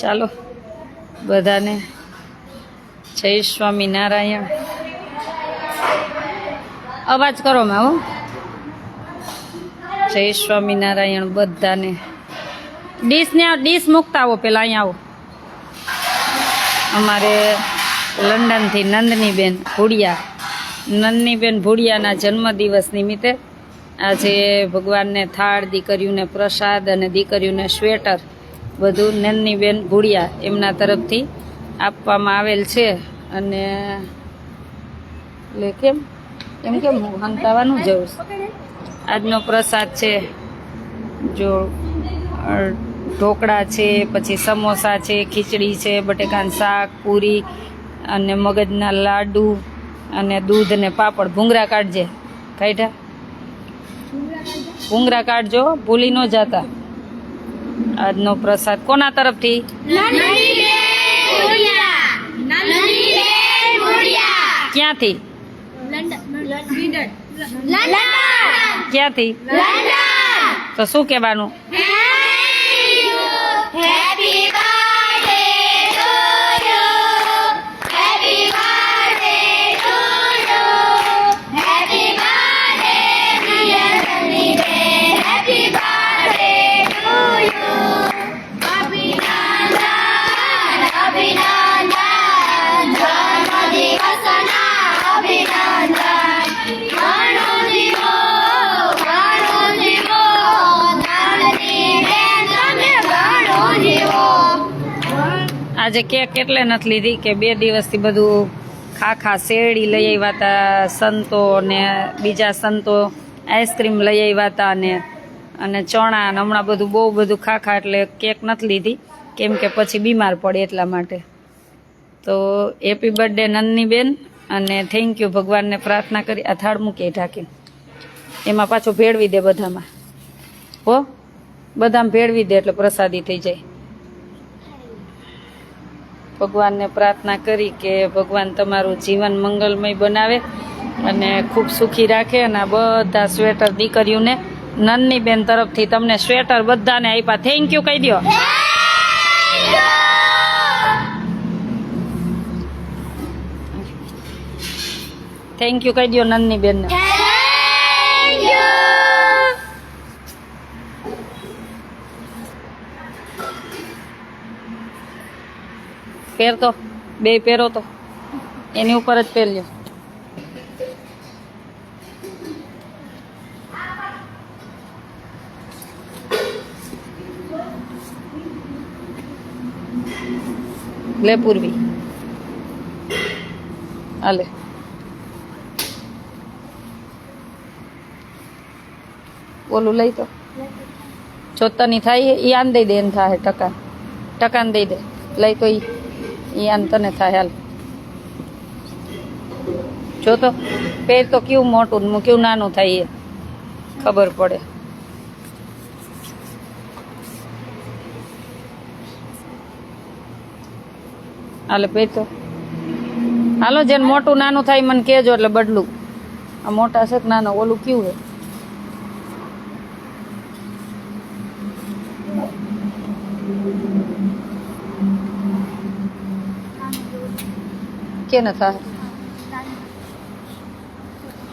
ચાલો બધાને જય સ્વામિનારાયણ. અવાજ કરો માં હો. જય સ્વામિનારાયણ બધાને. ડીશ મૂકતા આવો, પેલા અહીંયા આવો. અમારે લંડનથી નંદનીબેન ભુડિયા, નંદનીબેન ભુડિયાના જન્મદિવસ નિમિત્તે આજે ભગવાનને થાળ, દીકરીઓને પ્રસાદ અને દીકરીઓને સ્વેટર બધું નંદનીબેન ભુડિયા એમના તરફથી આપવામાં આવેલ છે. અને એટલે કેમ હું હંતાવાનું જવું. આજનો પ્રસાદ છે જો ઢોકળા છે, પછી સમોસા છે, ખીચડી છે, બટેકાનું શાક, પૂરી અને મગજના લાડુ અને દૂધ ને પાપડ. ભૂંગરા કાઢજે, કાઢ્યા ભૂંગરા કાઢજો, ભૂલી ન જતા. આજનો પ્રસાદ કોના તરફથી? ક્યાંથી? ક્યાંથી? તો શું કહેવાનું? આજે કેક એટલે નથી લીધી કે 2 દિવસથી બધું ખાખા શેરડી લઈ આવ્યા હતા સંતો, ને બીજા સંતો આઈસ્ક્રીમ લઈ આવ્યા હતા, અને ચણા ને હમણાં બહુ બધું ખાખા, એટલે કેક નથી લીધી કેમ કે પછી બીમાર પડે એટલા માટે. તો હેપી બર્થડે નંદનીબેન, અને થેન્ક યુ. ભગવાનને પ્રાર્થના કરી આ થાળ મૂકી ઢાંકીને, એમાં પાછું ભેળવી દે બધામાં હો, બધામાં ભેળવી દે એટલે પ્રસાદી થઈ જાય. ભગવાનને પ્રાર્થના કરી કે ભગવાન તમારું જીવન મંગલમય બનાવે અને ખૂબ સુખી રાખે. અને આ બધા સ્વેટર દીકરીઓને નંદનીબેન તરફથી તમને સ્વેટર બધાને આપ્યા. થેન્ક યુ કહી દો. થેન્ક યુ કહી દો નંદનીબેનને. પહેરતો બે પહેરો તો એની ઉપર જ પહેરજો. લે પૂર્વી, હાલે. ઓલું લઈ તો ચોત્તાની થાય એ આન દઈ દે, એને થાય ટકાને દઈ દે. લઈ તો ઈ આન તને થાય. હાલ જો તો પેર તો કેવું મોટું કેવું નાનું થાય એ ખબર પડે. હાલે પેર તો હાલો, જેને મોટું નાનું થાય મને કહેજો એટલે બદલું. આ મોટા છે કે નાનો? ઓલું કેવું હે? કે ન થાય?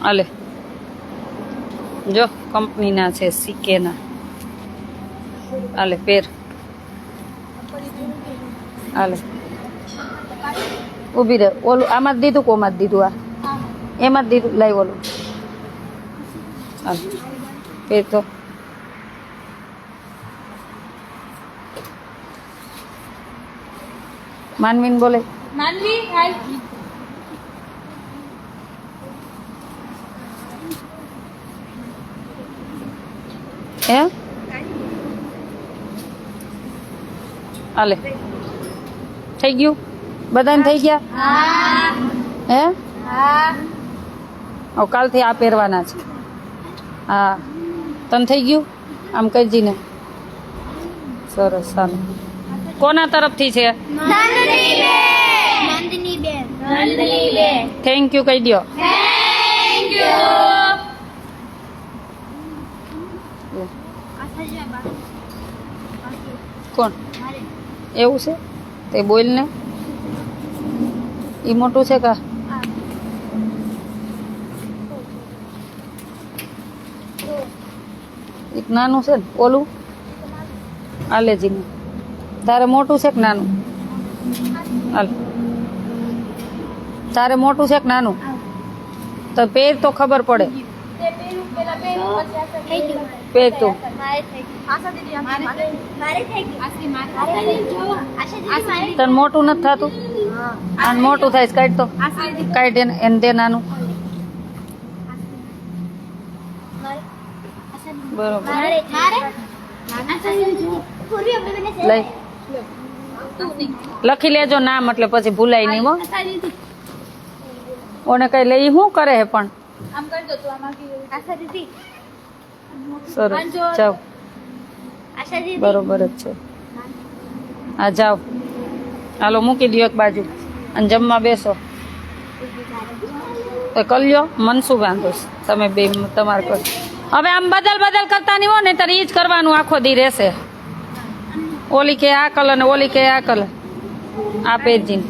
હાલે જો કંપનીના છે સીકેના. હાલે પેર. હાલે ઊભી રહે. ઓલું આમાં જ દીધું, કોમાં જ દીધું? આ એમાં જ દીધું. લાઈ ઓલું. હાલ પેર તો. માનવીને બોલે. માનવી હે? હાલે થઈ ગયું બધાને? થઈ ગયા હે? હવે કાલથી આ પહેરવાના છે. હા તને થઈ ગયું? આમ કરજી ને. સરસ. ચાલો. કોના તરફથી છે? થેન્ક યુ કહી દો. કોણ? એવું છે તે બોલ ને. એ મોટું છે કા? એક નાનું છે ને ઓલું આલેજીનું. તારે મોટું છે કે નાનું? હાલ. તારે મોટું છે કે નાનું? તો પેર તો ખબર પડે. પેર તો તને મોટું નથી થતું? અને મોટું થાય છે કાઢ તો કાઢ એને દે નાનું. બરોબર લઈ લખી લેજો નામ એટલે પછી ભૂલાય નહીં. હો ઓને કઈ લઈ શું કરે હે પણ સરસ જાઓ. બરોબર જ છે. હા જાઓ હાલો મૂકી દો એક બાજુ અને જમવા બેસો. તો કલ્યો મનસું વાંધો છે તમે બે તમારે કર. હવે આમ બદલ કરતા નહીં હો ને તારે એ જ કરવાનું આખો દી રહેશે. ઓલી કે આ કલર ને ઓલી કે આ કલર આ પેજીને.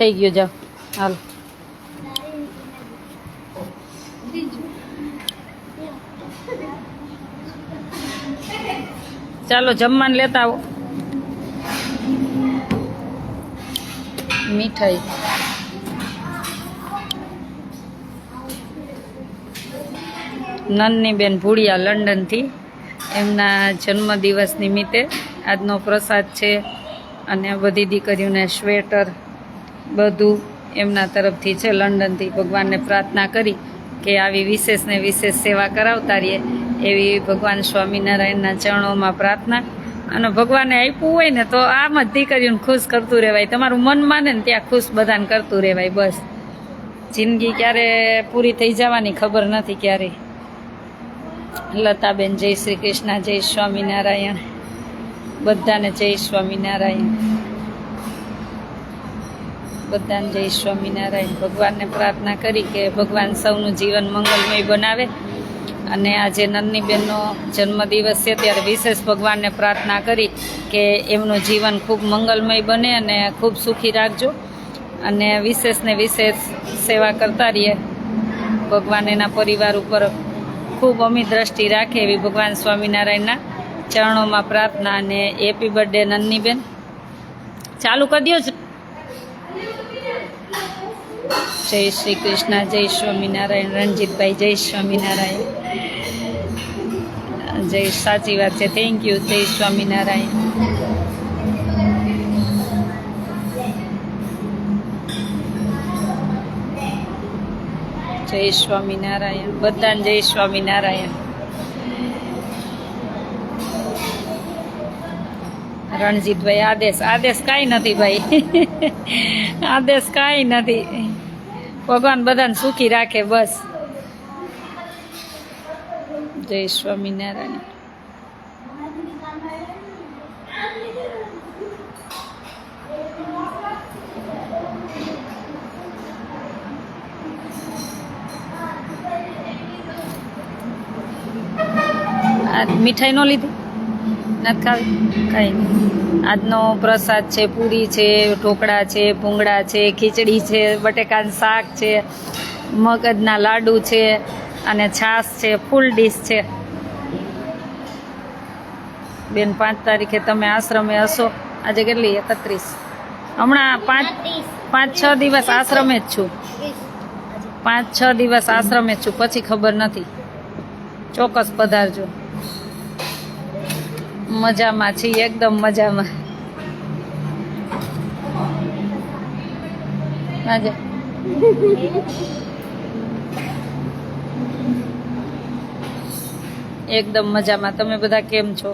થઈ ગયું જાઓ હાલ. ચાલો જમવાનું લેતા આવો. મીઠાઈ નનની બેન ભૂડિયા લંડનથી એમના જન્મદિવસ નિમિત્તે આજનો પ્રસાદ છે અને બધી દીકરીઓને સ્વેટર બધું એમના તરફથી છે લંડનથી. ભગવાનને પ્રાર્થના કરી કે આવી વિશેષ ને વિશેષ સેવા કરાવતા રહીએ એવી ભગવાન સ્વામિનારાયણના ચરણોમાં પ્રાર્થના. અને ભગવાને આપ્યું હોય ને તો આમ જ દીકરીઓને ખુશ કરતું રહેવાય. તમારું મન માને ને ત્યાં ખુશ બધાને કરતું રહેવાય. બસ જિંદગી ક્યારે પૂરી થઈ જવાની ખબર નથી ક્યારે. લતાબેન જય શ્રી કૃષ્ણ, જય સ્વામિનારાયણ. બધાને જય સ્વામિનારાયણ. બધાને જય સ્વામિનારાયણ. ભગવાનને પ્રાર્થના કરી કે ભગવાન સૌનું જીવન મંગલમય બનાવે. અને આજે નન્નીબેનનો જન્મદિવસ છે ત્યારે વિશેષ ભગવાનને પ્રાર્થના કરી કે એમનું જીવન ખૂબ મંગલમય બને અને ખૂબ સુખી રાખજો અને વિશેષ ને વિશેષ સેવા કરતા રહીએ. ભગવાન એના પરિવાર ઉપર ખૂબ અમી દ્રષ્ટિ રાખે એવી ભગવાન સ્વામિનારાયણના ચરણોમાં પ્રાર્થના. અને હેપી બર્થડે નન્નીબેન. ચાલુ કરી દો. જય શ્રી કૃષ્ણ, જય સ્વામિનારાયણ. રણજીતભાઈ જય સ્વામિનારાયણ. જય સાચી વાત છે. Thank you. જય સ્વામિનારાયણ. જય સ્વામિનારાયણ. બધાને જય સ્વામિનારાયણ. રણજીતભાઈ આદેશ કાંઈ નથી ભાઈ. આદેશ કાંઈ નથી. ભગવાન બધાને સુખી રાખે બસ. જય સ્વામિનારાયણ. આ મીઠાઈ નો લીધી નથી ખાવી કાંઈ નહીં. આજનો પ્રસાદ છે પૂરી છે, ઢોકળા છે, ભૂંગળા છે, ખીચડી છે, બટેકાનું શાક છે, મગજના લાડુ છે અને છાશ છે. ફૂલ ડીશ છે. બેન 5 તારીખે તમે આશ્રમે હશો. આજે કેટલી 31. હમણાં 5-6 દિવસ આશ્રમે જ છું. 5-6 દિવસ આશ્રમે જ છું. પછી ખબર નથી. ચોક્કસ પધારજો. મજામાં છીએ એકદમ મજામાં. આજે એકદમ મજામાં. તમે બધા કેમ છો?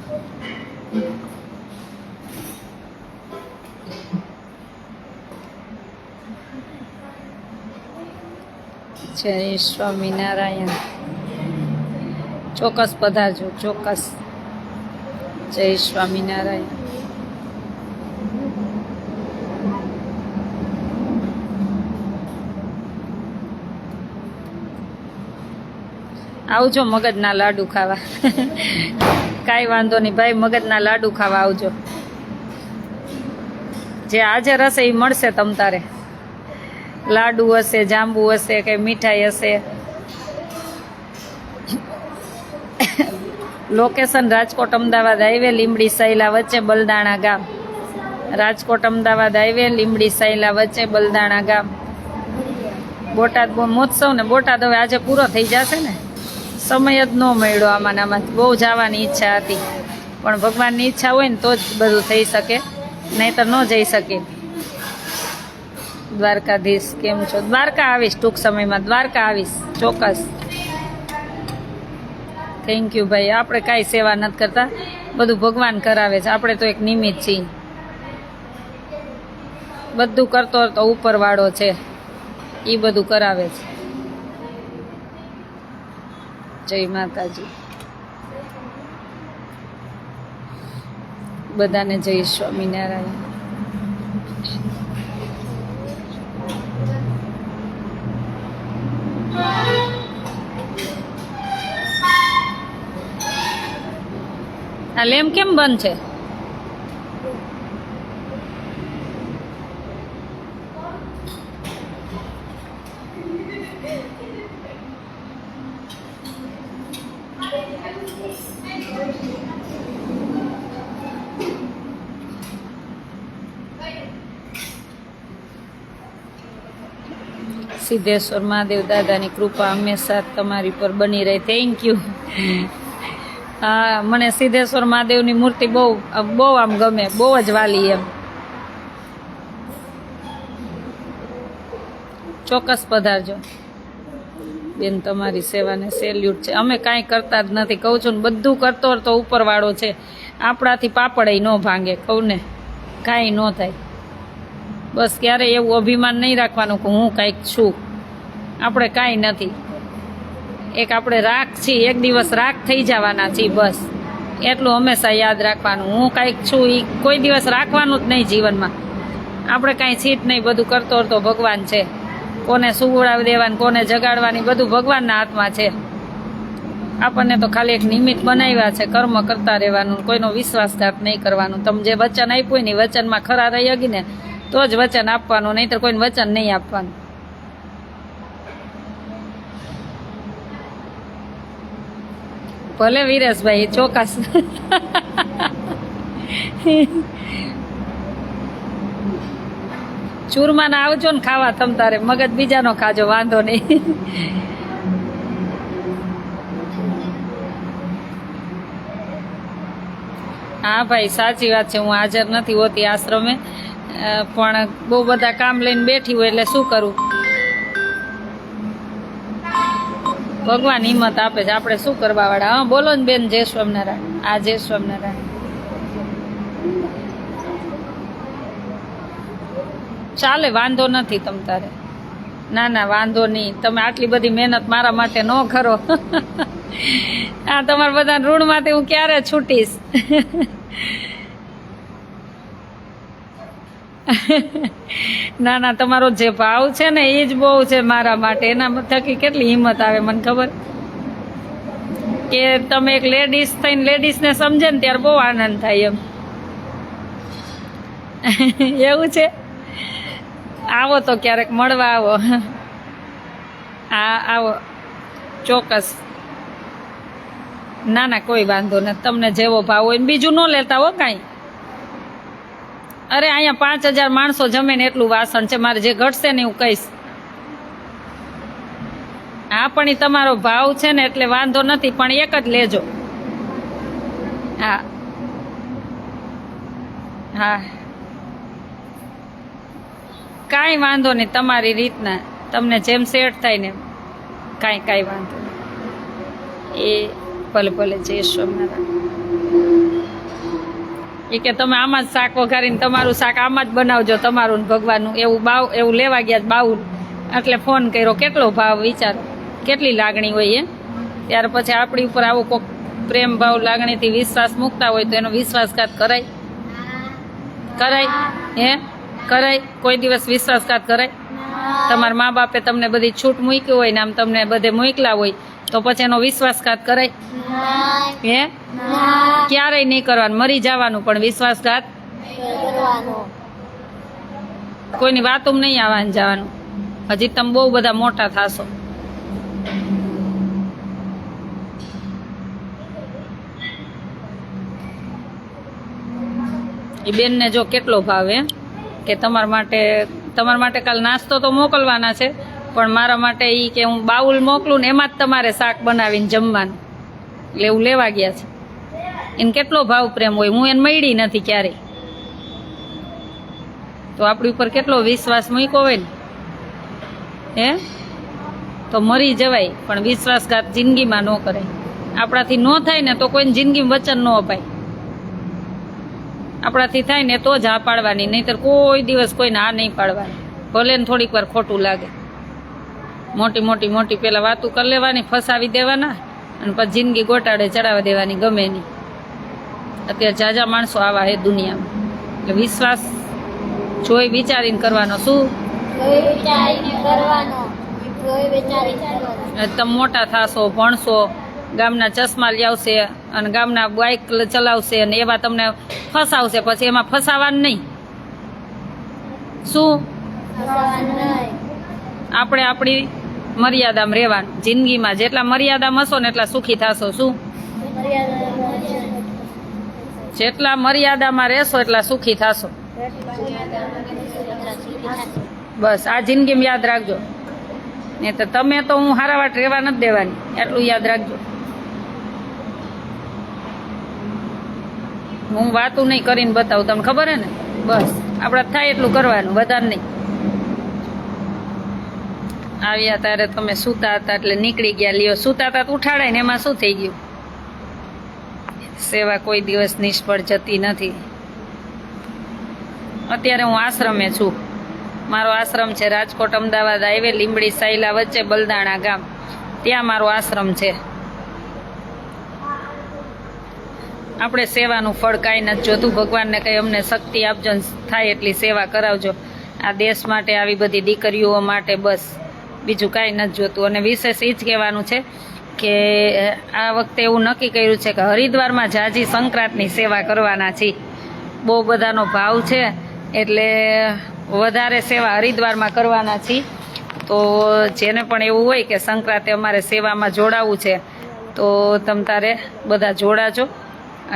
જય સ્વામિનારાયણ. ચોક્કસ પધારજો, ચોક્કસ. જય સ્વામિનારાયણ. આવજો મગજના લાડુ ખાવા. કાંઈ વાંધો નહીં ભાઈ, મગજના લાડુ ખાવા આવજો. જે હાજર હશે એ મળશે તમ તારે. લાડુ હશે, જાંબુ હશે, કે મીઠાઈ હશે. લોકેશન રાજકોટ અમદાવાદ હાઈવે, લીંબડી સૈલા વચ્ચે બલદાણા ગામ. રાજકોટ અમદાવાદ હાઈવે, લીંબડી સૈલા વચ્ચે બલદાણા ગામ. બોટાદ મહોત્સવ ને બોટાદ હવે આજે પૂરો થઈ જશે ને. સમય જ ન મળ્યો આમાં. બહુ જવાની ઈચ્છા હતી, પણ ભગવાનની ઈચ્છા હોય ને તો જ બધું થઈ શકે, નહીંતર ન જઈ શકે. દ્વારકાધીશ કેમ છો? દ્વારકા આવીશ ટૂંક સમયમાં, દ્વારકા આવીશ ચોક્કસ. થેન્ક યુ ભાઈ. આપણે કાંઈ સેવા નથી કરતા, બધું ભગવાન કરાવે છે, આપણે તો એક નિમિત્ત છીએ. બધું કરતો તો ઉપરવાળો છે, એ બધું કરાવે છે. જય માતાજી. બધાને જય સ્વામિનારાયણ. આ લેમ્પ કેમ બંધ છે? સિદ્ધેશ્વર મહાદેવ દાદાની કૃપા હંમેશા તમારી પર બની રહે. Thank you. હા, મને સિદ્ધેશ્વર મહાદેવની મૂર્તિ બહુ આમ ગમે, બહુ જ વાલી એમ. ચોક્કસ પધારજો બેન, તમારી સેવાને સેલ્યુટ છે. અમે કાંઈ કરતા જ નથી, કહું છું ને. બધું કરતો તો ઉપરવાળો છે, આપણાથી પાપડ ન ભાંગે. કહું ને, કાંઈ ન થાય. બસ ક્યારેય એવું અભિમાન નહીં રાખવાનું કે હું કાંઈક છું. આપણે કાંઈ નથી. એક આપણે રાખ છીએ, એક દિવસ રાખ થઈ જવાના છીએ, બસ એટલું હંમેશા યાદ રાખવાનું. હું કાંઈક છું એ કોઈ દિવસ રાખવાનું જ નહીં જીવનમાં. આપણે કાંઈ છીટ નહીં, બધું કરતો તો ભગવાન છે. કોને સુવડાવી દેવાનું, કોને જગાડવાની, બધું ભગવાનના હાથમાં છે. આપણને તો ખાલી એક નિમિત્ત બનાવ્યા છે, કર્મ કરતા રહેવાનું, કોઈનો વિશ્વાસઘાત નહીં કરવાનું. તમે જે વચન આપ્યું ને વચનમાં ખરા રહી હગી ને તો જ વચન આપવાનું, નહીંતર કોઈને વચન નહીં આપવાનું. ભલે વિરેશભાઈ, ચોક્કસ. ચૂરમાના આવજો ને ખાવા તમ તારે, મગજ બીજાનો ખાજો, વાંધો નહીં. હા ભાઈ, સાચી વાત છે. હું હાજર નથી હોતી આશ્રમે, પણ બહુ બધા કામ લઈને બેઠી હોય એટલે શું કરું. ભગવાન હિંમત આપે છે, આપણે શું કરવા વાળા. હા બોલો ને બેન. જય સ્વામિનારાયણ. આ જય સ્વામિનારાયણ. ચાલે, વાંધો નથી તમ તારે. ના ના, વાંધો નહીં. તમે આટલી બધી મહેનત મારા માટે ન કરો. આ તમારા બધા ઋણમાંથી હું ક્યારે છૂટીશ. ના ના, તમારો જે ભાવ છે ને એ જ બહુ છે મારા માટે. એના થકી કેટલી હિંમત આવે મને ખબર. કે તમે એક લેડીઝ થઈને લેડીઝને સમજે ને ત્યારે બહુ આનંદ થાય એમ. એવું છે. આવો તો ક્યારેક મળવા આવો. હા આવો ચોક્કસ. ના ના, કોઈ વાંધો નથી. તમને જેવો ભાવ હોય ને બીજું ન લેતા હો કાંઈ. અરે અહીંયા 5000 માણસો જમે ને એટલું વાસણ છે. મારે જે ઘટશે ને હું કહીશ. હા, પણ એ તમારો ભાવ છે ને એટલે વાંધો નથી, પણ એક જ લેજો. હા હા, કાંઈ વાંધો નહીં. તમારી રીતના તમને જેમ સેટ થાય ને કાંઈ વાંધો નહીં. એ ભલે ભલે. જય સ્વામિનારાયણ. એ કે તમે આમાં જ શાક વઘારીને તમારું શાક આમાં જ બનાવજો, તમારું ને ભગવાનનું. એવું લેવા ગયા બાઉલ એટલે ફોન કર્યો. કેટલો ભાવ વિચાર, કેટલી લાગણી હોય ત્યાર પછી આપણી ઉપર આવો કોક પ્રેમ ભાવ લાગણીથી વિશ્વાસ મૂકતા હોય તો એનો વિશ્વાસઘાત કરાય? કરાય? કોઈ દિવસ વિશ્વાસઘાત કરાય? તમારા મા બાપે તમને બધી છૂટ મૂકી હોય ને આમ તમને બધે મોકલા હોય તો પછી એનો વિશ્વાસઘાત કરાય? ક્યારેય નહીં કરવાનું. મરી જવાનું પણ વિશ્વાસઘાત કોઈની વાતોમાં નહીં આવવાનું જવાનું. હજી તમે બહુ બધા મોટા થશો. એ બેનને જો કેટલો ભાવ કે તમારા માટે કાલ નાસ્તો તો મોકલવાના છે પણ મારા માટે એ કે હું બાઉલ મોકલું ને એમાં જ તમારે શાક બનાવીને જમવાનું, એટલે એવું લેવા ગયા છે. એને કેટલો ભાવ પ્રેમ હોય. હું એને મળી નથી ક્યારેય, તો આપણી ઉપર કેટલો વિશ્વાસ મૂક્યો હોય ને તો મરી જવાય પણ વિશ્વાસઘાત જિંદગીમાં ન કરાય. આપણાથી ન થાય ને તો કોઈને જિંદગીમાં વચન ન અપાય. આપણાથી થાય ને તો જ હા પાડવાની, નહીંતર કોઈ દિવસ કોઈને હા નહીં પાડવાની. ભલે ને થોડીક વાર ખોટું લાગે. મોટી પેલા વાતું કરી લેવાની, ફસાવી દેવાના અને પછી જિંદગી ગોટાળે ચડાવી દેવાની ગમે નહીં. અત્યારે જાજા માણસો આવા હે દુનિયામાં. એટલે વિશ્વાસ જોઈ વિચારીને કરવાનો. શું તમે મોટા થશો, ભણશો, ગામના ચશ્મા લાવશે અને ગામના બાઇક ચલાવશે અને એવા તમને ફસાવશે, પછી એમાં ફસાવાનું નહીં. શું આપણે આપણી મર્યાદામાં રહેવાનું. જિંદગીમાં જેટલા મર્યાદામાં હશો ને એટલા સુખી થશો. શું જેટલા મર્યાદામાં રહેશો એટલા સુખી થશો. બસ આ જિંદગીમાં યાદ રાખજો. નહીં તો તમે તો હું હારા વાટ રહેવા નથી દેવાની, એટલું યાદ રાખજો. હું વાતું નહીં કરીને બતાવું, તમને ખબર હે ને. બસ આપણે થાય એટલું કરવાનું, વધારે નહીં. આવ્યા ત્યારે તમે સૂતા હતા એટલે નીકળી ગયા. લ્યો સૂતા હતા તો ઉઠાડાય ને એમાં શું થઈ ગયું? સેવા કોઈ દિવસ નિષ્ફળ જતી નથી. અત્યારે હું આશ્રમે છું. મારો આશ્રમ છે રાજકોટ અમદાવાદ હાઈવે, લીંબડી સાયલા વચ્ચે બલદાણા ગામ, ત્યાં મારો આશ્રમ છે. આપણે સેવાનું ફળ કાંઈ નથી જોતું. ભગવાનને કંઈ અમને શક્તિ આપજો, થાય એટલી સેવા કરાવજો આ દેશ માટે, આવી બધી દીકરીઓ માટે. બસ બીજું કાંઈ નથી જોતું. અને વિશેષ એ જ કહેવાનું છે કે આ વખતે એવું નક્કી કર્યું છે કે હરિદ્વારમાં જાજી સંક્રાંતની સેવા કરવાના છીએ. બહુ બધાનો ભાવ છે એટલે વધારે સેવા હરિદ્વારમાં કરવાના છીએ. તો જેને પણ એવું હોય કે સંક્રાંતે અમારે સેવામાં જોડાવવું છે તો તમ તારે બધા જોડાજો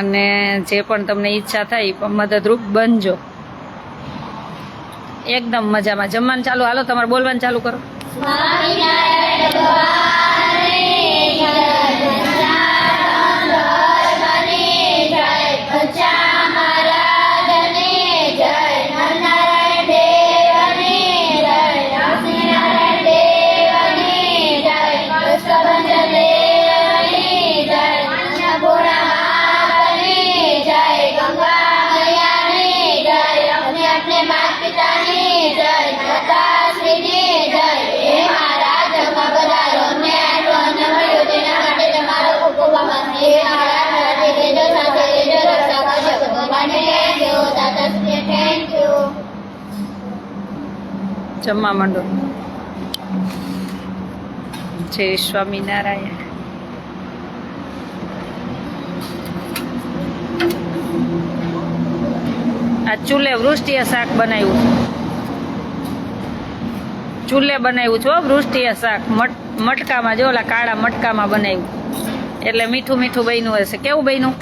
અને જે પણ તમને ઈચ્છા થાય મદદરૂપ બનજો. એકદમ મજામાં. જમવાનું ચાલુ. હાલો તમારે બોલવાનું ચાલુ કરો. જમવા માંડો. જય સ્વામિનારાયણ. આ ચૂલે વૃષ્ટિએ શાક બનાવ્યું. ચૂલે બનાવ્યું છો વૃષ્ટિએ શાક. મટકામાં જો ઓલા કાળા મટકામાં બનાવ્યું એટલે મીઠું મીઠું બન્યું હશે. કેવું બન્યું?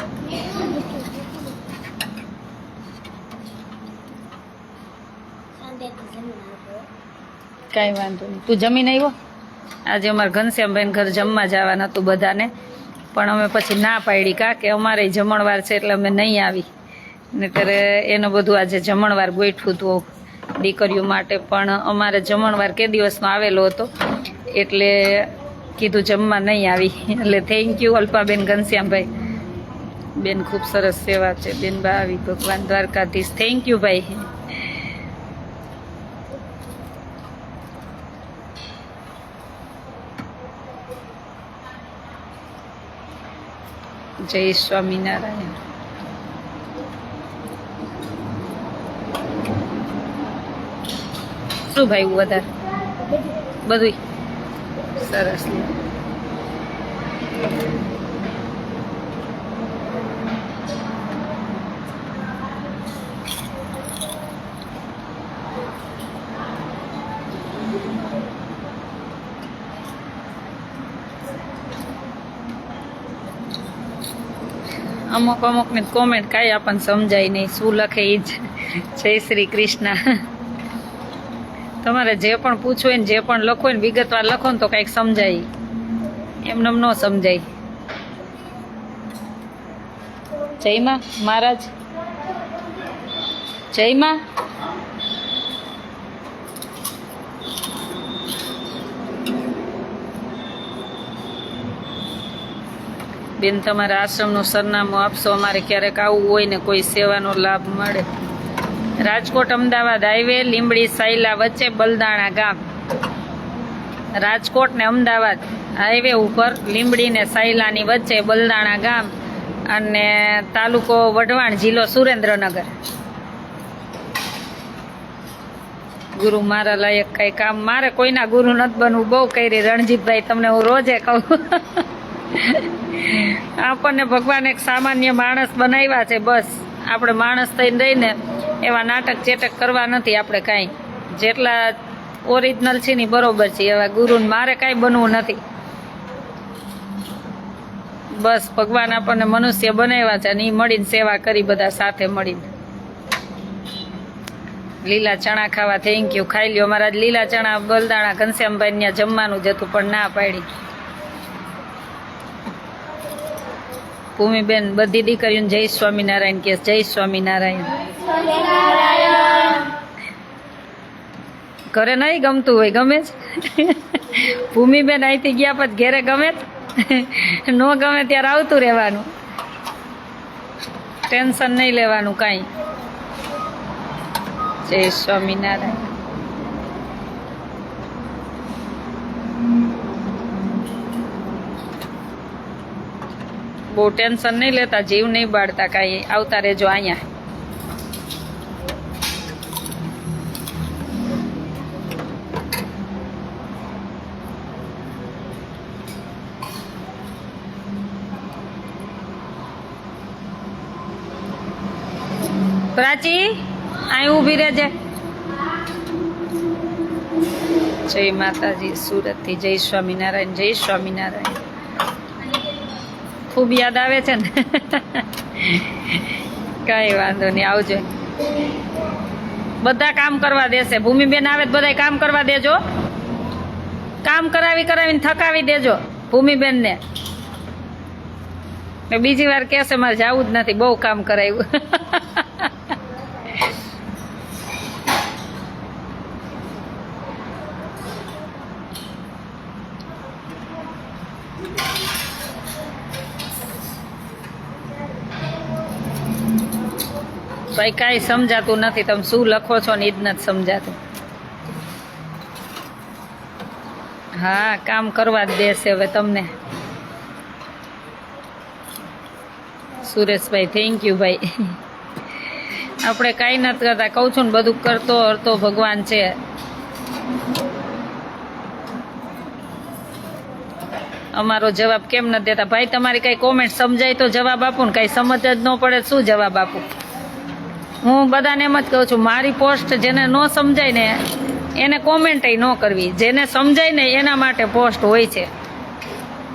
કાંઈ વાંધો નહીં. તું જમીને આવ્યો? આજે અમારે ઘનશ્યામભાઈને ઘર જમવા જવાના હતું બધાને, પણ અમે પછી ના પાડી કે અમારે જમણવાર છે એટલે અમે નહીં આવી. નહીંતર એનું બધું આજે જમણવાર ગોઠવું હતું દીકરીઓ માટે, પણ અમારે જમણવાર કે દિવસનો આવેલો હતો એટલે કીધું જમવા નહીં આવી. એટલે થેન્ક યુ અલ્પાબેન, ઘનશ્યામભાઈ બેન, ખૂબ સરસ સેવા છે બેન. આવી ભગવાન દ્વારકાધીશ. થેન્ક યુ ભાઈ. જય સ્વામિનારાયણ. શું ભાઈ વધારે બધું સરસ. અમુક ને કોમેન્ટ કાંઈ આપણને સમજાય નહીં, શું લખે એ જ. જય શ્રી કૃષ્ણ. તમારે જે પણ પૂછવું હોય ને જે પણ લખો ને વિગતવાર લખો ને તો કાંઈક સમજાય, એમને ન સમજાય. જયમાં મહારાજ, જયમાં. બેન તમારા આશ્રમનું સરનામું આપશો, અમારે ક્યારેક આવવું હોય ને કોઈ સેવાનો લાભ મળે. રાજકોટ અમદાવાદ હાઈવે, લીંબડી સાયલા વચ્ચે બલદાણા ગામ. રાજકોટ ને અમદાવાદ હાઈવે ઉપર લીંબડી ને સાયલાની વચ્ચે બલદાણા ગામ અને તાલુકો વઢવાણ, જિલ્લો સુરેન્દ્રનગર. ગુરુ મારા લાયક કઈ કામ મારે કોઈના ગુરુ નથી બનવું. બહુ કરી રણજીતભાઈ, તમને હું રોજે કહું. આપણને ભગવાન એક સામાન્ય માણસ બનાવ્યા છે, બસ આપણે માણસ થઈને રહીને એવા નાટક ચેટક કરવા નથી આપણે કાંઈ. જેટલા ઓરિજિનલ છે ને બરોબર છે, એવા ગુરુને મારે કાંઈ બનવું નથી. બસ ભગવાન આપણને મનુષ્ય બનાવ્યા છે અને એ મળીને સેવા કરી બધા સાથે મળીને. લીલા ચણા ખાવા થેન્ક યુ, ખાઈ લ્યો. અમારા લીલા ચણા બલદાણા ઘનશ્યામભાઈ ત્યાં જમવાનું જ હતું પણ ના પાડી. ભૂમિબેન બધી દીકરીઓને જય સ્વામિનારાયણ કે. જય સ્વામિનારાયણ. ઘરે નહીં ગમતું હોય ગમે જ. ભૂમિબેન અહીંથી ગયા પછી ઘેરે ગમે જ. ન ગમે ત્યારે આવતું રહેવાનું, ટેન્શન નહીં લેવાનું કાંઈ. જય સ્વામિનારાયણ. બહુ ટેન્શન નહીં લેતા, જીવ નહીં બાળતા કાંઈ. આવતા રહેજો અહીંયા. પ્રાચી અહીં ઊભી રહેજે. જય માતાજી. સુરતથી જય સ્વામિનારાયણ. જય સ્વામિનારાયણ. ખૂબ યાદ આવે છે ને. કઈ વાંધો નહીં, આવજો. બધા કામ કરવા દેશે. ભૂમિબેન આવે તો બધા કામ કરવા દેજો. કામ કરાવીને થકાવી દેજો ભૂમિબેનને. બીજી વાર કહેશે મારે જવું જ નથી, બહુ કામ કરાવ્યું. ભાઈ કાંઈ સમજાતું નથી, તમે શું લખો છો ને એ જ નથી સમજાતું. હા કામ કરવા જ દેશે હવે તમને. સુરેશભાઈ થેન્ક યુ ભાઈ. આપણે કાંઈ નથી કરતા, કહું છું ને બધું કરતો હરતો ભગવાન છે. અમારો જવાબ કેમ નથી દેતા ભાઈ? તમારી કઈ કોમેન્ટ સમજાય તો જવાબ આપું ને, કઈ સમજ જ ન પડે શું જવાબ આપું? હું બધાને એમ જ કહું છું, મારી પોસ્ટ જેને ન સમજાય ને એને કોમેન્ટ ન કરવી, જેને સમજાય ને એના માટે પોસ્ટ હોય છે.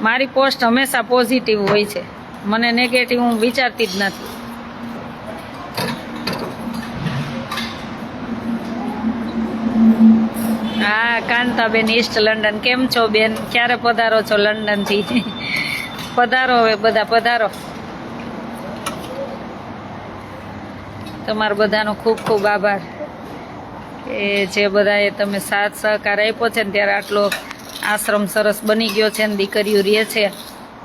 મારી પોસ્ટ હંમેશા પોઝિટિવ હોય છે, મને નેગેટિવ હું વિચારતી જ નથી. હા કાંતાબેન ઈસ્ટ લંડન, કેમ છો બેન? ક્યારે પધારો છો લંડનથી? પધારો હવે બધા પધારો. તમારા બધાનો ખૂબ ખૂબ આભાર એ જે બધાએ તમે સાથ સહકાર આપ્યો છે ને ત્યારે આટલો આશ્રમ સરસ બની ગયો છે ને દીકરીઓ રહે છે,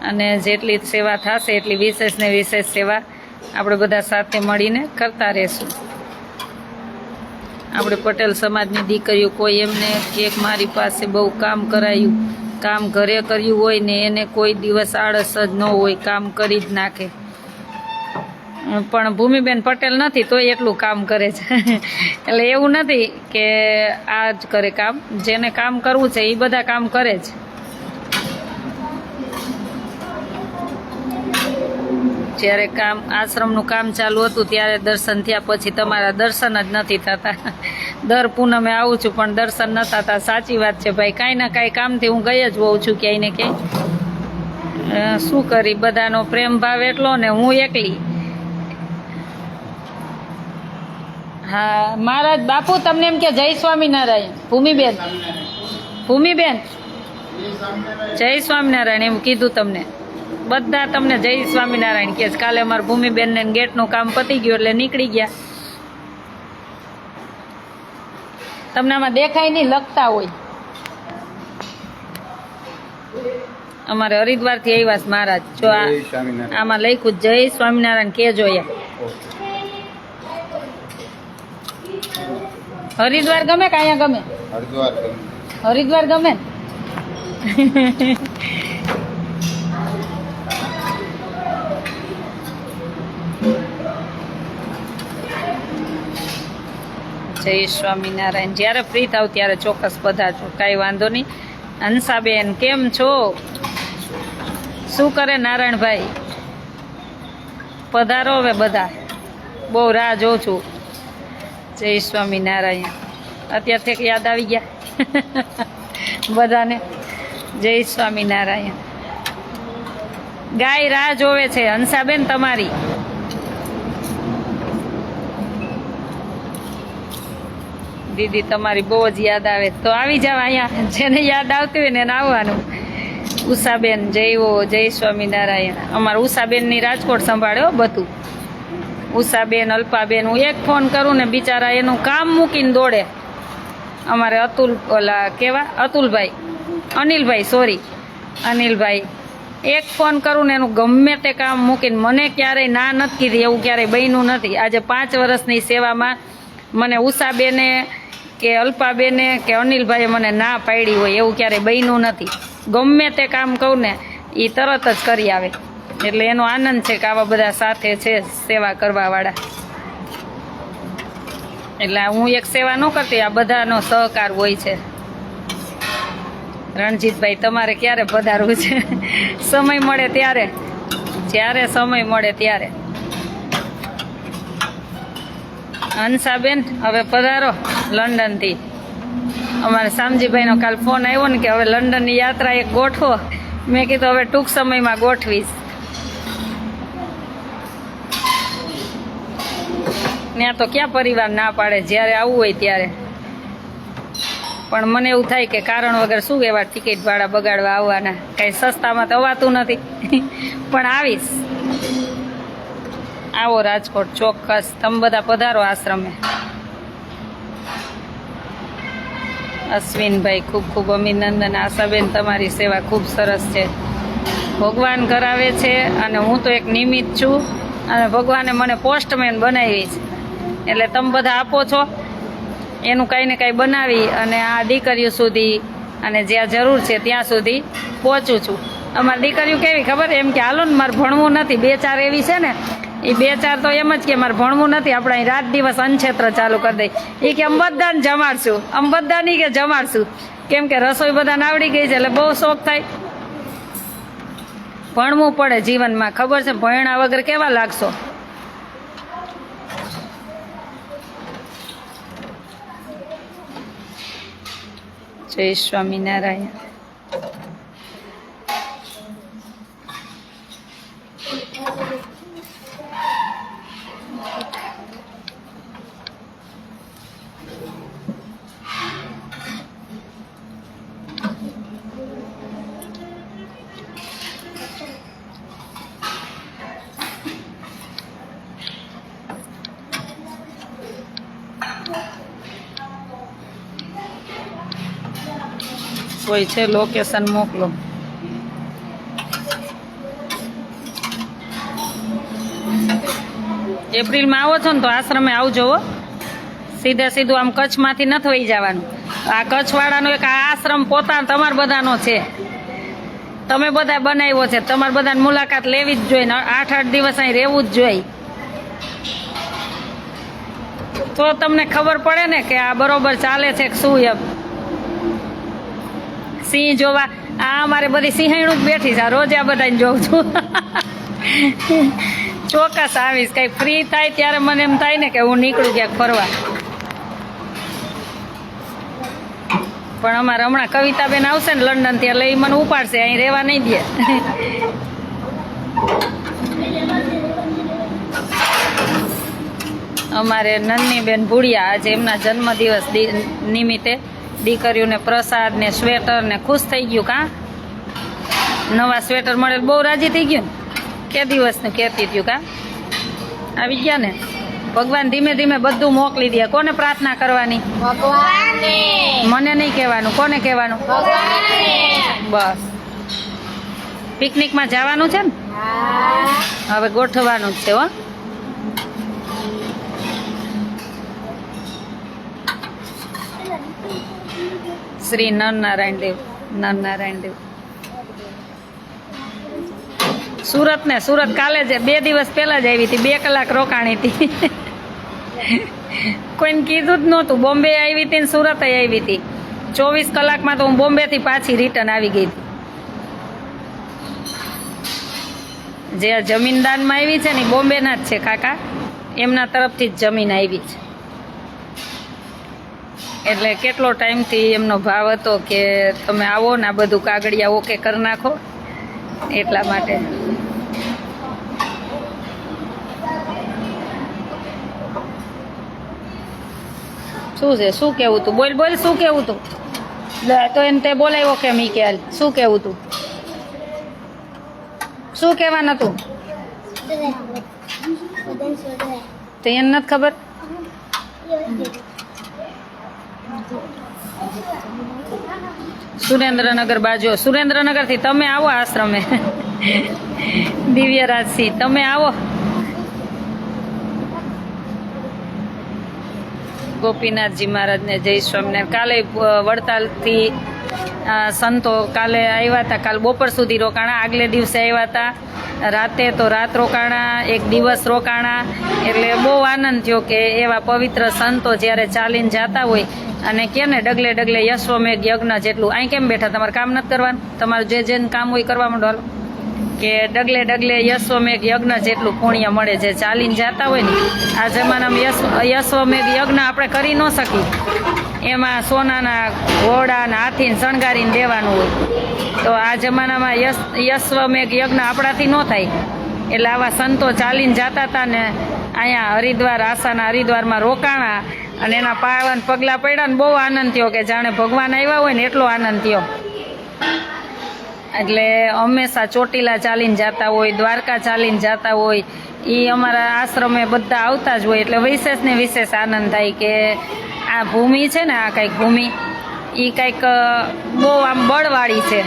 અને જેટલી સેવા થશે એટલી વિશેષ ને વિશેષ સેવા આપણે બધા સાથે મળીને કરતા રહેશું. આપણે પટેલ સમાજની દીકરીઓ કોઈ એમને કે મારી પાસે બહુ કામ કરાયું કામ ઘરે કર્યું હોય ને એને કોઈ દિવસ આળસ જ ન હોય, કામ કરી જ નાખે. પણ ભૂમિબેન પટેલ નથી તોય એટલું કામ કરે છે. એટલે એવું નથી કે આ જ કરે કામ, જેને કામ કરવું છે એ બધા કામ કરે જ. જ્યારે કામ આશ્રમનું કામ ચાલુ હતું ત્યારે દર્શન થયા, પછી તમારા દર્શન જ નથી થતા. દર પૂનમે આવું છું પણ દર્શન ન થતા. સાચી વાત છે ભાઈ, કાંઈ ના કાંઈ કામથી હું ગઈ જ હોઉં છું ક્યાંય ને ક્યાંય. શું કરી, બધાનો પ્રેમ ભાવ એટલો ને હું એકલી. હા મહારાજ બાપુ તમને એમ કે જય સ્વામિનારાયણ. ભૂમિબેન જય સ્વામિનારાયણ એમ કીધું તમને. બધા તમને જય સ્વામિનારાયણ કે કાલે અમારા ભૂમિબેનને ગેટનું કામ પતી ગયું એટલે નીકળી ગયા. તમને આમાં દેખાય નહીં, લખતા હોય. અમારે હરિદ્વારથી આવ્યા છે મહારાજ. જો આમાં લખ્યું જય સ્વામિનારાયણ કેજો. હરિદ્વાર ગમે કે અહીંયા ગમે? હરિદ્વાર ગમે. જય સ્વામિનારાયણ. જ્યારે ફ્રી થાવ ત્યારે ચોક્કસ પધારજો, કાંઈ વાંધો નહીં. હંસાબેન કેમ છો? શું કરે નારાયણભાઈ? પધારો હવે બધા, બહુ રાહ જોઉં છું. જય સ્વામિનારાયણ. અત્યારથી યાદ આવી ગયા બધાને. જય સ્વામિનારાયણ. ગાય રાહ જોવે છે હંસાબેન તમારી. દીદી તમારી બહુ જ યાદ આવે તો આવી જાવ અહીંયા. જેને યાદ આવતી હોય ને એને આવવાનું. ઉષાબેન જય સ્વામિનારાયણ. અમારા ઉષાબેનની રાજકોટ સંભાળ્યો બધું. ઉષાબેન, અલ્પાબેન, હું એક ફોન કરું ને બિચારા એનું કામ મૂકીને દોડે. અમારે અતુલભાઈ, અનિલભાઈ, એક ફોન કરું ને એનું ગમે તે કામ મૂકીને, મને ક્યારેય ના નથી કીધી, એવું ક્યારેય બન્યું નથી. આજે 5 વર્ષની સેવામાં મને ઉષાબેને કે અલ્પાબેને કે અનિલભાઈએ મને ના પાડી હોય એવું ક્યારેય બન્યું નથી. ગમે તે કામ કહું ને એ તરત જ કરી આવે. એટલે એનો આનંદ છે કે આવા બધા સાથે છે સેવા કરવાવાળા. એટલે હું એક સેવા ન કરતી, આ બધાનો સહકાર હોય છે. રણજીતભાઈ તમારે ક્યારે પધારવું છે? સમય મળે ત્યારે, જ્યારે સમય મળે ત્યારે. હંસાબેન હવે પધારો લંડનથી. અમારે શામજીભાઈનો કાલ ફોન આવ્યો ને કે હવે લંડનની યાત્રા એક ગોઠવો. મેં કીધું હવે ટૂંક સમયમાં ગોઠવીશ. ત્યાં તો ક્યાં પરિવાર ના પાડે જ્યારે આવવું હોય ત્યારે. પણ મને એવું થાય કે કારણ વગર શું એવા ટિકિટ ભાડા બગાડવા આવવાના, કાંઈ સસ્તામાં તો અવાતું નથી. પણ આવીશ. આવો રાજકોટ ચોક્કસ. તમે બધા પધારો આશ્રમે. અશ્વિનભાઈ ખૂબ ખૂબ અભિનંદન. આશાબેન તમારી સેવા ખૂબ સરસ છે. ભગવાન કરાવે છે અને હું તો એક નિમિત્ત છું અને ભગવાને મને પોસ્ટમેન બનાવી છે. એટલે તમે બધા આપો છો એનું કાંઈ ને કાંઈ બનાવી અને આ દીકરીઓ સુધી અને જ્યાં જરૂર છે ત્યાં સુધી પહોંચું છું. અમારી દીકરીઓ કેવી ખબર, એમ કે હાલો ને મારે ભણવું નથી. 2-4 એવી છે ને, એ 2-4 તો એમ જ કે મારે ભણવું નથી, આપણે અહીં રાત દિવસ અન્નક્ષેત્ર ચાલુ કરી દઈ. એ કે અમે બધાને જમાડશું, અમે બધાની કે જમાડશું. કેમ કે રસોઈ બધાને આવડી ગઈ છે એટલે બહુ શોખ થાય. ભણવું પડે જીવનમાં, ખબર છે, ભણ્યા વગર કેવા લાગશો. જય સ્વામિનારાયણ. કોઈ છે લોકેશન મોકલો. એપ્રિલમાં આવો છો ને તો આશ્રમે આવજો હો. સીધું આમ કચ્છમાંથી નથી વહી જવાનું. આ કચ્છવાળાનો એક આ આશ્રમ પોતા તમારા બધાનો છે, તમે બધા બનાવ્યો છે, તમારે બધાની મુલાકાત લેવી જ જોઈએ, 8-8 દિવસ અહીં રહેવું જ જોઈએ, તો તમને ખબર પડે ને કે આ બરોબર ચાલે છે કે શું. એમ સિંહ જોવા આ અમારે બધી સિંહાણું જ બેઠી છે, રોજ આ બધાને જોઉં છું. ચોક્કસ આવીશ, કંઈ ફ્રી થાય ત્યારે મને એમ થાય ને કે હું નીકળું ક્યાંક ફરવા. પણ અમારે હમણાં કવિતાબેન આવશે ને લંડન, ત્યાં લઈ મને ઉપાડશે, અહીં રહેવા નહીં દે. અમારે નન્ની બેન ભુડિયા આજે એમના જન્મદિવસ નિમિત્તે દીકરીઓને પ્રસાદ ને સ્વેટર ને ખુશ થઈ ગયું. કાં નવા સ્વેટર મળે બહુ રાજી થઈ ગયું. કે દિવસનું કહેતી થયું. કાં આવી ગયા ને. ભગવાન ધીમે ધીમે બધું મોકલી દે. કોને પ્રાર્થના કરવાની? ભગવાનને. મને નહીં કહેવાનું. કોને કહેવાનું? ભગવાનને. બસ પિકનિકમાં જવાનું છે ને, હવે ગોઠવવાનું જ છે. હો શ્રી નરનારાયણ દેવ, નરનારાયણ દેવ. સુરત ને સુરત કાલે જ 2 દિવસ પહેલા જ આવી હતી, 2 કલાક રોકાણી હતી. કોઈને કીધું જ નહોતું. બોમ્બે આવી હતી ને સુરત આવી હતી. 24 કલાકમાં તો હું બોમ્બેથી પાછી રિટર્ન આવી ગઈ હતી. જે જમીન દાનમાં આવી છે ને બોમ્બેના જ છે કાકા, એમના તરફથી જ જમીન આવી છે. એટલે કેટલો ટાઈમથી એમનો ભાવ હતો કે તમે આવો ને આ બધું કાગળિયા ઓકે કરી નાખો, એટલા માટે. શું છે? શું કેવું તું? બોલ બોલ, શું કેવું તું? તો એને તે બોલાવ્યો કે મી કે શું કેવું તું? શું કહેવાનું હતું? તો એને નથી ખબર. સુરેન્દ્રનગર બાજુ, સુરેન્દ્રનગર થી તમે આવો આશ્રમે. દિવ્યરાજસિંહ તમે આવો. ગોપીનાથજી મહારાજને જય સ્વામિનારાયણ. કાલે વડતાલથી સંતો કાલે આવ્યા હતા. કાલ બપોર સુધી રોકાણા. આગલે દિવસે આવ્યા હતા રાતે, તો રાત રોકાણા, 1 દિવસ રોકાણા. એટલે બહુ આનંદ થયો કે એવા પવિત્ર સંતો જ્યારે ચાલીને જતા હોય અને કે ને ડગલે ડગલે યશ્વમેઘ યજ્ઞ જેટલું. અહીં કેમ બેઠા? તમારે કામ નથી કરવાનું? તમારું જે કામ હોય કરવા માંડો. હાલો કે ડગલે ડગલે યશ્વમેઘ યજ્ઞ જેટલું પુણ્ય મળે. જે ચાલીને જતા હોય ને આ જમાનામાં યશ્વમેઘ યજ્ઞ આપણે કરી ન શકીએ. એમાં સોનાના ઘોડાને હાથીને શણગારીને દેવાનું હોય. તો આ જમાનામાં યશ્વમેઘ યજ્ઞ આપણાથી ન થાય. એટલે આવા સંતો ચાલીને જતા હતા ને અહીંયા હરિદ્વાર, આસાના હરિદ્વારમાં રોકાણા અને એના પાવન પગલાં પડ્યા ને બહુ આનંદ થયો કે જાણે ભગવાન આવ્યા હોય ને એટલો આનંદ થયો. એટલે હંમેશા ચોટીલા ચાલીને જતા હોય, દ્વારકા ચાલીને જતા હોય, એ અમારા આશ્રમે બધા આવતા જ હોય. એટલે વિશેષ ને વિશેષ આનંદ થાય કે આ ભૂમિ છે ને, આ કંઈક ભૂમિ એ કંઈક બહુ આમ બળવાળી છે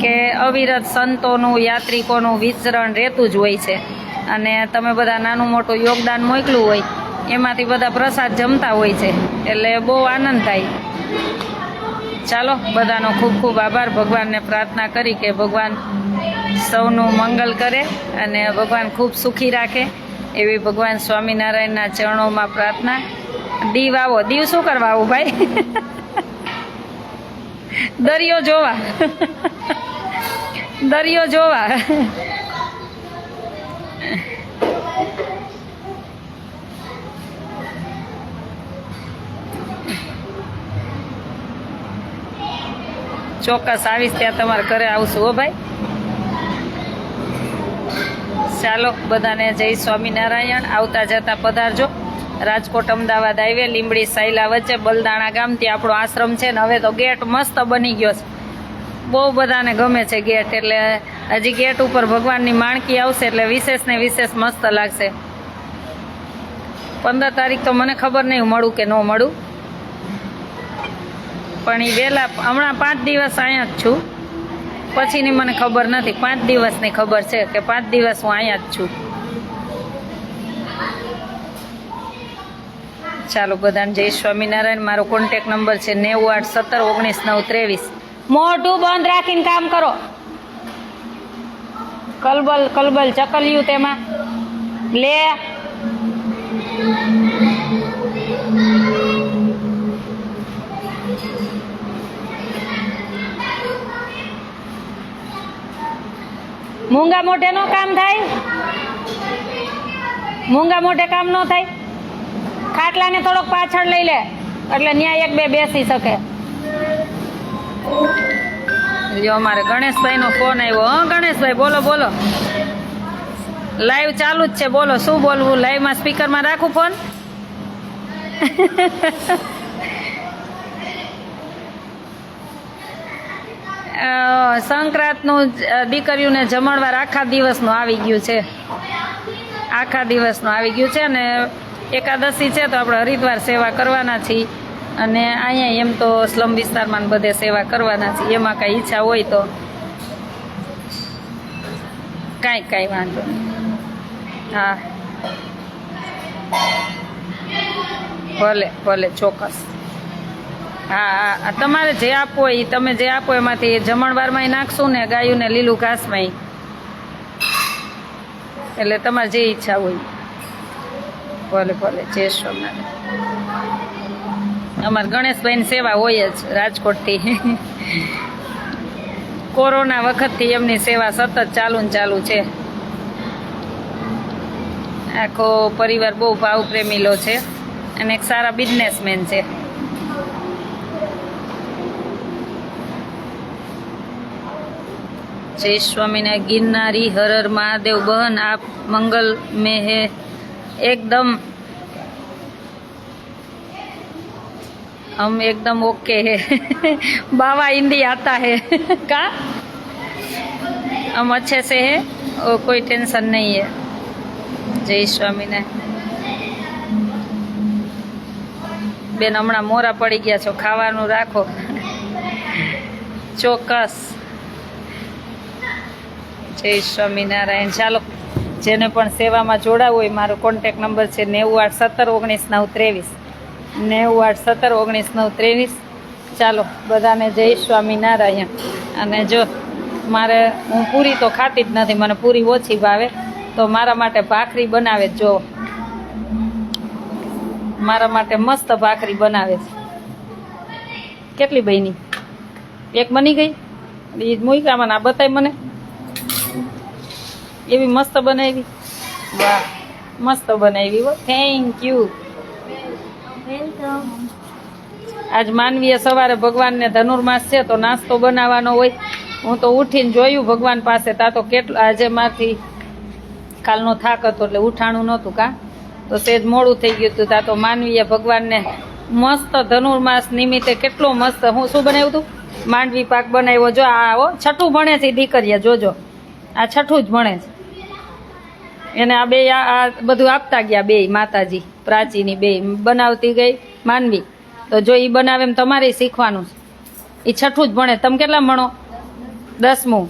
કે અવિરત સંતોનું, યાત્રિકોનું વિચરણ રહેતું જ હોય છે. અને તમે બધા નાનું મોટું યોગદાન મોકલું હોય એમાંથી બધા પ્રસાદ જમતા હોય છે. એટલે બહુ આનંદ થાય. ચાલો, બધાનો ખૂબ ખૂબ આભાર. ભગવાનને પ્રાર્થના કરી કે ભગવાન સૌનું મંગલ કરે અને ભગવાન ખૂબ સુખી રાખે, એવી ભગવાન સ્વામિનારાયણના ચરણોમાં પ્રાર્થના. દીવ આવો. દીવ શું કરવા આવું ભાઈ? દરિયો જોવા. દરિયો જોવા. ચોક્કસ આવીશ, ત્યાં તમારા ઘરે આવશું. હો ભાઈ. ચાલો, બધાને જય સ્વામિનારાયણ. આવતા જતા પધારજો. રાજકોટ અમદાવાદ હાઈવે લીંબડી સાયલા વચ્ચે બલદાણા ગામ, ત્યાં આપણો આશ્રમ છે ને હવે તો ગેટ મસ્ત બની ગયો છે. બહુ બધાને ગમે છે ગેટ. એટલે હજી ગેટ ઉપર ભગવાનની માણકી આવશે એટલે વિશેષ ને વિશેષ મસ્ત લાગશે. 15 તારીખ તો મને ખબર નહીં મળું કે ન મળું, પણ એ વહેલા હમણાં 5 દિવસ અહીંયા જ છું. પછીની મને ખબર નથી. 5 દિવસની ખબર છે કે 5 દિવસ હું અહીંયા જ છું. ચાલો બધાને જય સ્વામિનારાયણ. મારો કોન્ટેક નંબર છે 98171993. મોઢું બંધ રાખીને કામ કરો. કલબલ કલબલ ચકલ્યું તેમાં લે. મૂંગા મોઢે નો કામ થાય, મૂંગા મોઢે કામ ન થાય. ખાટલાને થોડોક પાછળ લઈ લે એટલે ન્યાય એક બે બેસી શકે. લ્યો અમારે ગણેશભાઈ નો ફોન આવ્યો. હા ગણેશભાઈ બોલો બોલો. લાઈવ ચાલુ જ છે, બોલો શું બોલવું. લાઈવમાં સ્પીકરમાં રાખું ફોન. સંક્રાંતનું દીકરીઓને જમણવાર આખા દિવસનું આવી ગયું છે, આખા દિવસનું આવી ગયું છે. અને એકાદશી છે તો આપણે હરિદ્વાર સેવા કરવાના છીએ, અને અહીંયા એમ તો સ્લમ વિસ્તારમાં બધે સેવા કરવાના છીએ. એમાં કાંઈ ઈચ્છા હોય તો કાંઈ વાંધો નહીં. હા ભલે ભલે ચોક્કસ. હા હા તમારે જે આપવો એ તમે જે આપો એમાંથી જમણવારમાં નાખશું ને ગાયુંને લીલું ઘાસમાં, એટલે તમારે જે ઈચ્છા હોય. ભલે ભલે જય સ્વામિનારાયણ. અમારે ગણેશભાઈની સેવા હોય જ રાજકોટથી. કોરોના વખતથી એમની સેવા સતત ચાલુ ને ચાલુ છે. આખો પરિવાર બહુ ભાવ પ્રેમીલો છે અને એક સારા બિઝનેસમેન છે. जय स्वामीनारायण. गिरनारी हर हर महादेव. बहन आप मंगल में है एकदम, हम एकदम ओके है. बाबा हिंदी आता है का हम अच्छे से है और कोई टेंशन नहीं है. जय स्वामीनारायण. બેન હમણાં મોરા પડી ગયા છો, ખાવાનું રાખો ચોક્કસ. જય સ્વામિનારાયણ. ચાલો જેને પણ સેવામાં જોડાવું હોય મારો કોન્ટેક નંબર છે 98171993. 98171993. ચાલો બધાને જય સ્વામિનારાયણ. અને જો મારે હું પૂરી તો ખાતી જ નથી, મને પૂરી ઓછી ભાવે, તો મારા માટે ભાખરી બનાવે. જો મારા માટે મસ્ત ભાખરી બનાવે છે. કેટલી બની? એક બની ગઈ. એ મૂકામાં ના બતાય મને. એવી મસ્ત બનાવી. વાહ મસ્ત બનાવી. Thank you. આજ માનવીએ સવારે ભગવાનને ધનુર્માસ છે તો નાસ્તો બનાવવાનો હોય. હું તો ઉઠીને જોયું ભગવાન પાસે, તા તો કેટલું આજે માંથી કાલનો થાક હતો એટલે ઉઠાણું નહોતું કા, તો સેજ મોડું થઈ ગયું હતું. તા તો માનવીએ ભગવાનને મસ્ત ધનુર્માસ નિમિત્તે કેટલો મસ્ત હું શું બનાવ્યું હતું, માંડવી પાક બનાવ્યો. જો આ છઠ્ઠું ભણે છે દીકરીએ, જોજો આ છઠ્ઠું જ ભણે છે. એને આ બે આ બધું આપતા ગયા બે માતાજી, પ્રાચીની બે બનાવતી ગઈ માનવી. તો જો એ બનાવે એમ તમારે શીખવાનું છે. એ છઠ્ઠું જ ભણે. તમે કેટલા ભણો? 10મું.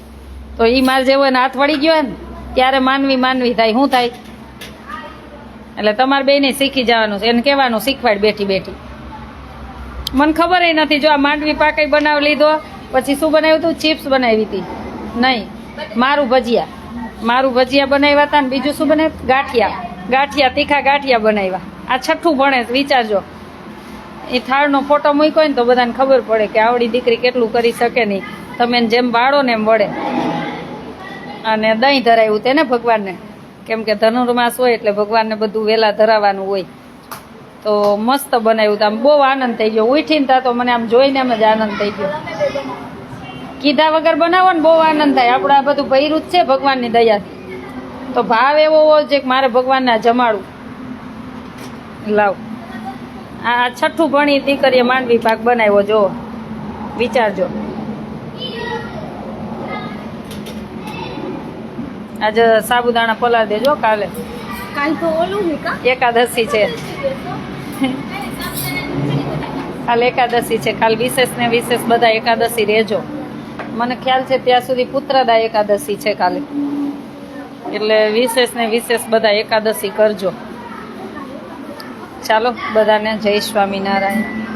તો એ મારે જેવો એને હાથ વળી ગયો ને ત્યારે માનવી માનવી થાય. શું થાય? એટલે તમારે બેને શીખી જવાનું છે. એને કહેવાનું શીખવાડ બેઠી બેઠી. મને ખબર નથી. જો આ માંડવી પાકઈ બનાવી લીધો, પછી શું બનાવ્યું હતું? ચિપ્સ બનાવી હતી નહીં, મારું ભજીયા બનાવ્યા હતા. ને બીજું શું બનાવ્યું? ગાંઠિયા તીખા ગાંઠિયા બનાવ્યા. આ છઠ્ઠું ભણે. વિચારજો, એ થાળનો ફોટો મૂક્યો ને તો બધાને ખબર પડે કે આવડી દીકરી કેટલું કરી શકે નહીં. તમે જેમ બાળો ને એમ વળે. અને દહીં ધરાવ્યું તેને ભગવાનને, કેમ કે ધનુર્માસ હોય એટલે ભગવાનને બધું વહેલા ધરાવવાનું હોય. તો મસ્ત બનાવ્યું હતું. આમ બહુ આનંદ થઈ ગયો. ઉઠીને તા તો મને આમ જોઈને એમ જ આનંદ થઈ ગયો. કીધા વગર બનાવો ને બહુ આનંદ થાય. આપણે આ બધું ભર્યું જ છે ભગવાનની દયાથી. તો ભાવ એવો હોય છે કે મારે ભગવાનને જમાડું. લાવ આ છઠ્ઠું ભણી દીકરીએ માંડવી પાક બનાવ્યો. જો વિચારજો. આજે સાબુદાણા પલાળ દેજો. કાલે તો ઓલું એકાદશી છે. કાલે એકાદશી છે. કાલ વિશેષ ને વિશેષ બધા એકાદશી રહેજો. મને ખ્યાલ છે ત્યાં સુધી પુત્રદા એકાદશી છે કાલે, એટલે વિશેષ ને વિશેષ બધા એકાદશી કરજો. ચાલો બધાને જય સ્વામિનારાયણ.